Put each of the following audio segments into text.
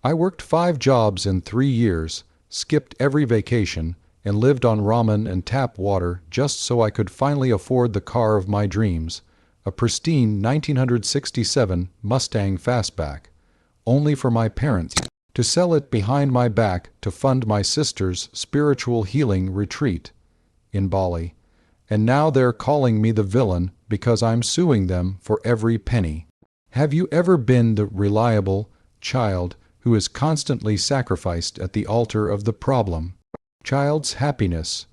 I worked 5 jobs in 3 years, skipped every vacation, and lived on ramen and tap water just so I could finally afford the car of my dreams, a pristine 1967 Mustang Fastback, only for my parents to sell it behind my back to fund my sister's spiritual healing retreat in Bali. And now they're calling me the villain because I'm suing them for every penny. Have you ever been the reliable child who is constantly sacrificed at the altar of the problem child's happiness?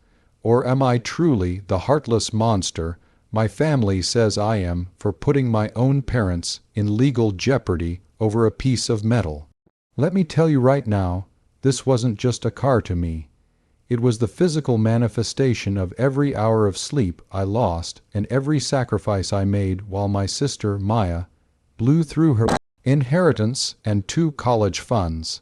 Or am I truly the heartless monster my family says I am for putting my own parents in legal jeopardy over a piece of metal? Let me tell you right now, this wasn't just a car to me. It was the physical manifestation of every hour of sleep I lost and every sacrifice I made while my sister, Maya, blew through her inheritance and 2 college funds.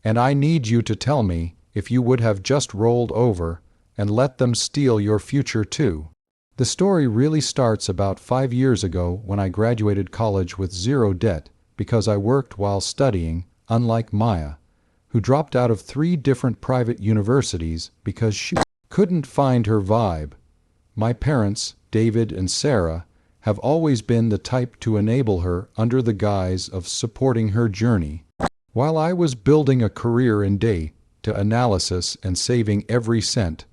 And I need you to tell me if you would have just rolled over and let them steal your future too. The story really starts about 5 years ago when I graduated college with 0 debt because I worked while studying, unlike Maya, who dropped out of 3 different private universities because she couldn't find her vibe. My parents, David and Sarah, have always been the type to enable her under the guise of supporting her journey. While I was building a career in data analysis and saving every cent,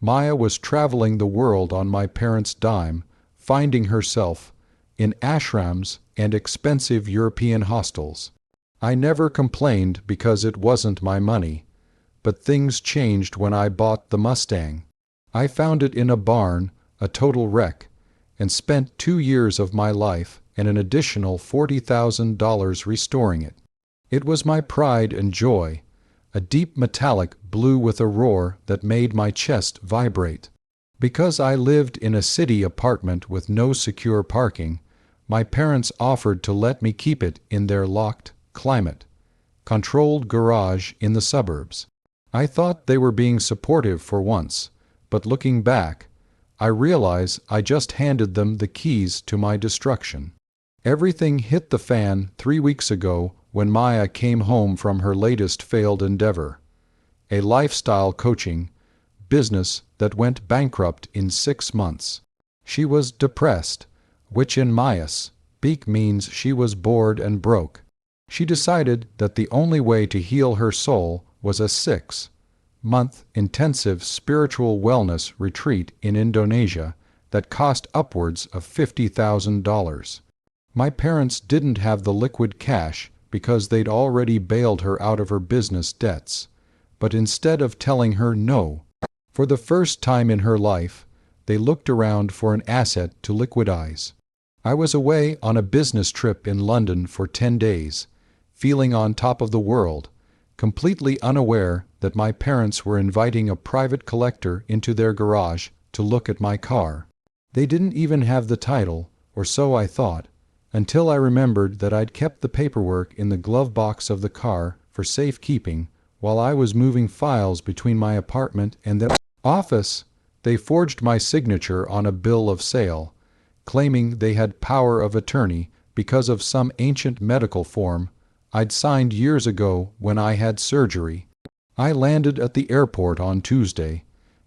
Maya was traveling the world on my parents' dime, finding herself in ashrams and expensive European hostels. I never complained because it wasn't my money, but things changed when I bought the Mustang. I found it in a barn, a total wreck, and spent 2 years of my life and an additional $40,000 restoring it. It was my pride and joy, a deep metallic blue with a roar that made my chest vibrate. Because I lived in a city apartment with no secure parking, my parents offered to let me keep it in their locked, climate-controlled garage in the suburbs. I thought they were being supportive for once, but looking back, I realize I just handed them the keys to my destruction. Everything hit the fan 3 weeks ago when Maya came home from her latest failed endeavor, a lifestyle coaching business that went bankrupt in 6 months. She was depressed, which in Maya's speak means she was bored and broke. She decided that the only way to heal her soul was a 6-month intensive spiritual wellness retreat in Indonesia that cost upwards of $50,000. My parents didn't have the liquid cash because they'd already bailed her out of her business debts, but instead of telling her no, for the first time in her life, they looked around for an asset to liquidize. I was away on a business trip in London for 10 days, feeling on top of the world, completely unaware that my parents were inviting a private collector into their garage to look at my car. They didn't even have the title, or so I thought, until I remembered that I'd kept the paperwork in the glove box of the car for safekeeping while I was moving files between my apartment and the office. They forged my signature on a bill of sale, claiming they had power of attorney because of some ancient medical form I'd signed years ago when I had surgery. I landed at the airport on Tuesday,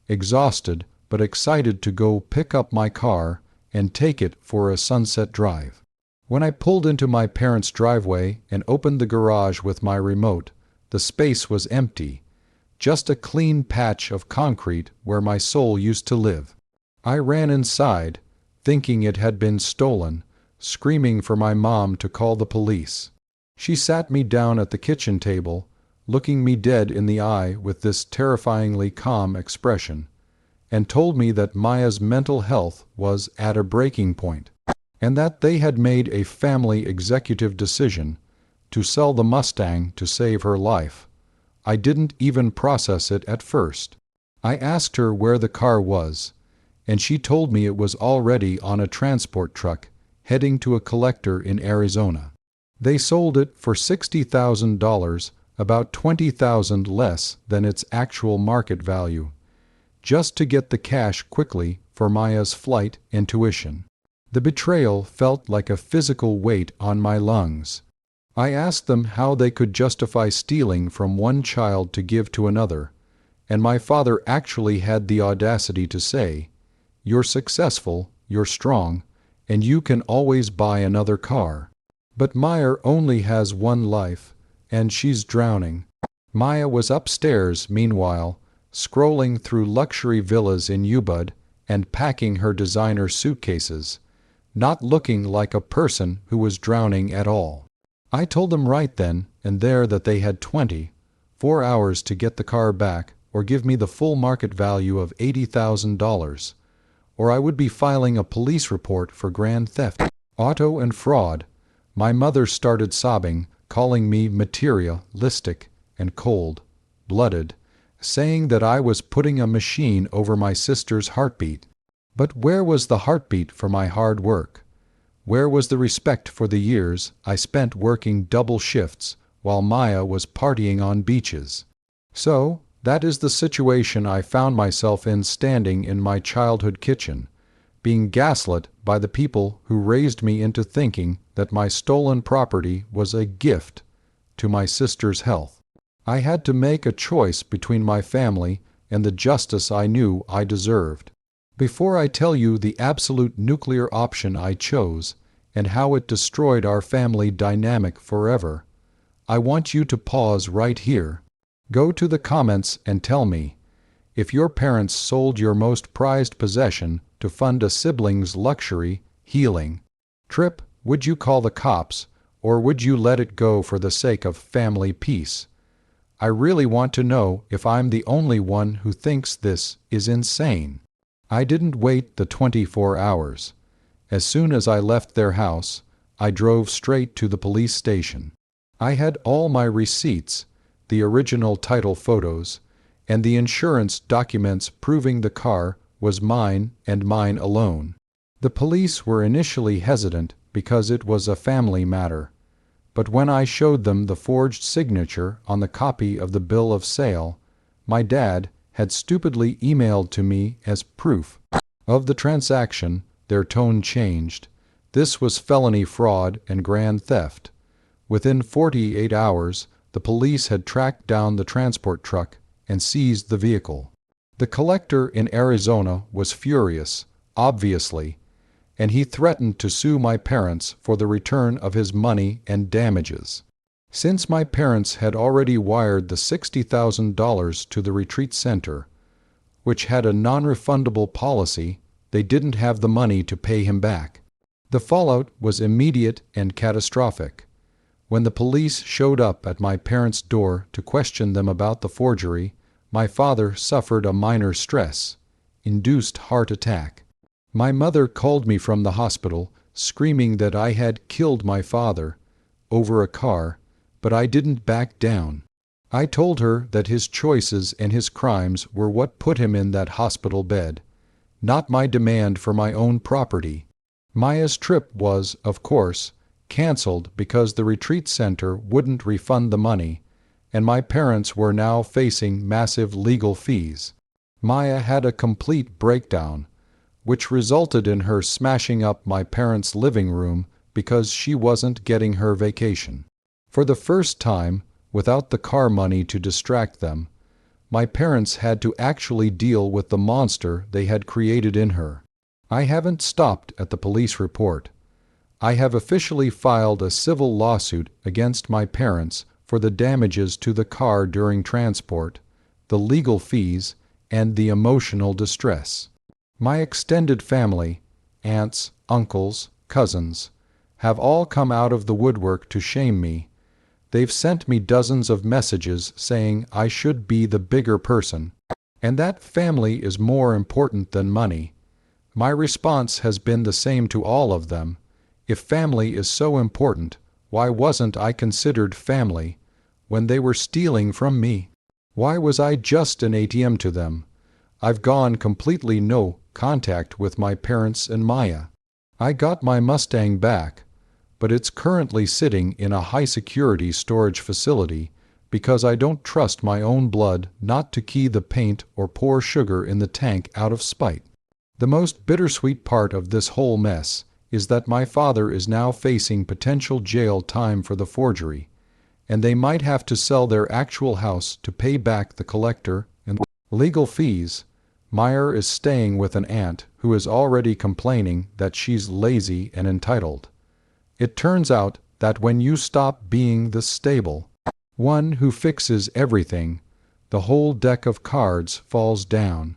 exhausted but excited to go pick up my car and take it for a sunset drive. When I pulled into my parents' driveway and opened the garage with my remote, the space was empty, just a clean patch of concrete where my soul used to live. I ran inside, thinking it had been stolen, screaming for my mom to call the police. She sat me down at the kitchen table, looking me dead in the eye with this terrifyingly calm expression, and told me that Maya's mental health was at a breaking point, and that they had made a family executive decision to sell the Mustang to save her life. I didn't even process it at first. I asked her where the car was, and she told me it was already on a transport truck heading to a collector in Arizona. They sold it for $60,000, about $20,000 less than its actual market value, just to get the cash quickly for Maya's flight and tuition. The betrayal felt like a physical weight on my lungs. I asked them how they could justify stealing from one child to give to another, and my father actually had the audacity to say, "You're successful, you're strong, and you can always buy another car. But Meyer only has one life, and she's drowning." Maya was upstairs, meanwhile, scrolling through luxury villas in Ubud and packing her designer suitcases, not looking like a person who was drowning at all. I told them right then and there that they had 24 hours to get the car back or give me the full market value of $80,000, or I would be filing a police report for grand theft, auto and fraud. My mother started sobbing, calling me materialistic and cold-blooded, saying that I was putting a machine over my sister's heartbeat. But where was the heartbeat for my hard work? Where was the respect for the years I spent working double shifts while Maya was partying on beaches? So, that is the situation I found myself in, standing in my childhood kitchen, being gaslit by the people who raised me into thinking that my stolen property was a gift to my sister's health. I had to make a choice between my family and the justice I knew I deserved. Before I tell you the absolute nuclear option I chose and how it destroyed our family dynamic forever, I want you to pause right here. Go to the comments and tell me, if your parents sold your most prized possession to fund a sibling's luxury healing trip, would you call the cops, or would you let it go for the sake of family peace? I really want to know if I'm the only one who thinks this is insane. I didn't wait the 24 hours. As soon as I left their house, I drove straight to the police station. I had all my receipts, the original title photos, and the insurance documents proving the car was mine and mine alone. The police were initially hesitant because it was a family matter, but when I showed them the forged signature on the copy of the bill of sale my dad had stupidly emailed to me as proof of the transaction, their tone changed. This was felony fraud and grand theft. Within 48 hours, the police had tracked down the transport truck and seized the vehicle. The collector in Arizona was furious, obviously, and he threatened to sue my parents for the return of his money and damages. Since my parents had already wired the $60,000 to the retreat center, which had a non-refundable policy, they didn't have the money to pay him back. The fallout was immediate and catastrophic. When the police showed up at my parents' door to question them about the forgery, my father suffered a minor stress-induced heart attack. My mother called me from the hospital, screaming that I had killed my father over a car, but I didn't back down. I told her that his choices and his crimes were what put him in that hospital bed, not my demand for my own property. Maya's trip was, of course, canceled because the retreat center wouldn't refund the money, and my parents were now facing massive legal fees. Maya had a complete breakdown, which resulted in her smashing up my parents' living room because she wasn't getting her vacation. For the first time, without the car money to distract them, my parents had to actually deal with the monster they had created in her. I haven't stopped at the police report. I have officially filed a civil lawsuit against my parents for the damages to the car during transport, the legal fees, and the emotional distress. My extended family, aunts, uncles, cousins, have all come out of the woodwork to shame me. They've sent me dozens of messages saying I should be the bigger person, and that family is more important than money. My response has been the same to all of them. If family is so important, why wasn't I considered family when they were stealing from me? Why was I just an ATM to them? I've gone completely no contact with my parents and Maya. I got my Mustang back, but it's currently sitting in a high-security storage facility because I don't trust my own blood not to key the paint or pour sugar in the tank out of spite. The most bittersweet part of this whole mess is that my father is now facing potential jail time for the forgery, and they might have to sell their actual house to pay back the collector and legal fees. Meyer is staying with an aunt who is already complaining that she's lazy and entitled. It turns out that when you stop being the stable one who fixes everything, the whole deck of cards falls down.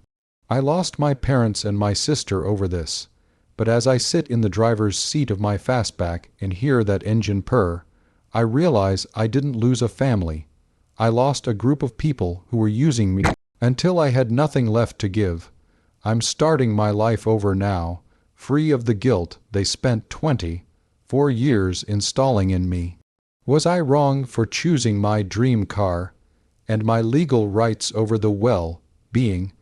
I lost my parents and my sister over this, but as I sit in the driver's seat of my fastback and hear that engine purr, I realize I didn't lose a family. I lost a group of people who were using me until I had nothing left to give. I'm starting my life over now, free of the guilt they spent 24 years installing in me. Was I wrong for choosing my dream car and my legal rights over the well-being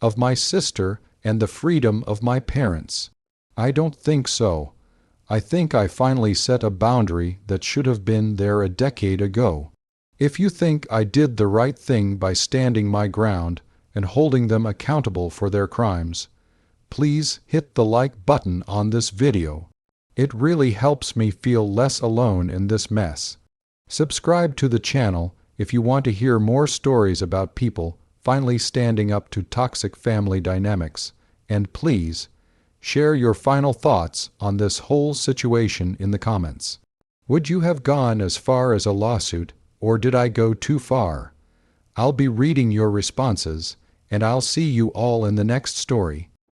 of my sister and the freedom of my parents? I don't think so. I think I finally set a boundary that should have been there a decade ago. If you think I did the right thing by standing my ground and holding them accountable for their crimes, please hit the like button on this video. It really helps me feel less alone in this mess. Subscribe to the channel if you want to hear more stories about people finally standing up to toxic family dynamics, and please share your final thoughts on this whole situation in the comments. Would you have gone as far as a lawsuit, or did I go too far? I'll be reading your responses, and I'll see you all in the next story.